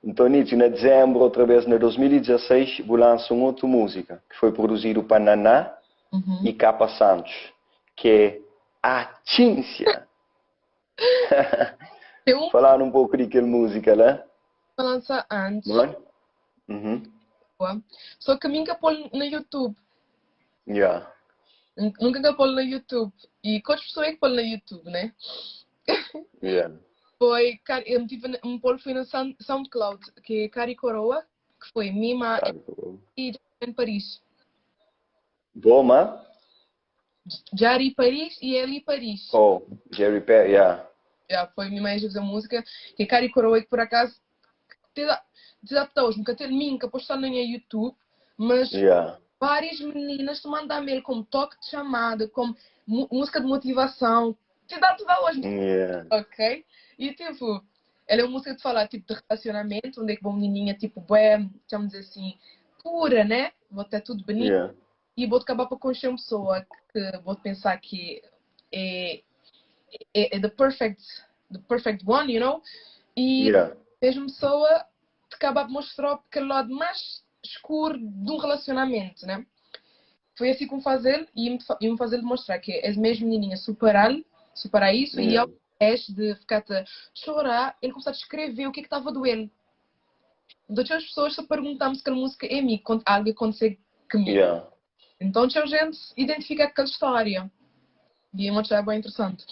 Então, nisso, em dezembro, outra vez, em 2016, vou lançar uma outra música, que foi produzido por Naná e Capa Santos, que é A Tíncia. Tem um Falar um pouco daquela música, né? que lança antes, Mano? Uhum. boa. Só que nunca pôr no YouTube. Yeah. Nunca pôr no YouTube. E quantas pessoas é que pôr no YouTube, né? Yeah. Foi, eu tive um pôr foi no SoundCloud, que é Cari Coroa, que foi Mima Cara, e em Paris. Boma? Jari Paris e Eli Paris. Oh, Jerry Perry, yeah. Já foi Mima e fazer música. Que é Cari Coroa, que por acaso desatou, nunca ter mim, nunca postar no YouTube, mas Yeah. várias meninas te mandam mail com toque de chamada, com música de motivação, te dá tudo hoje, Yeah. ok? E tipo, ela é uma música de falar tipo de relacionamento, onde é que uma menininha tipo, bué, vamos dizer assim, pura, né? Vou ter tudo bonito Yeah. e vou acabar para conhecer uma pessoa que vou pensar que é, é the perfect one, you know? E Yeah. mesmo pessoa te acaba de mostrar aquele lado mais escuro de um relacionamento, né? Foi assim como fazer e me fazer demonstrar que és mesmo menininha superar isso e Yeah. ao invés de ficar a chorar, ele começar a escrever o que estava doendo. Então as pessoas se perguntam se aquela música é mim, quando algo acontecer comigo. Yeah. Então a gente identifica aquela história. E é uma história bem interessante.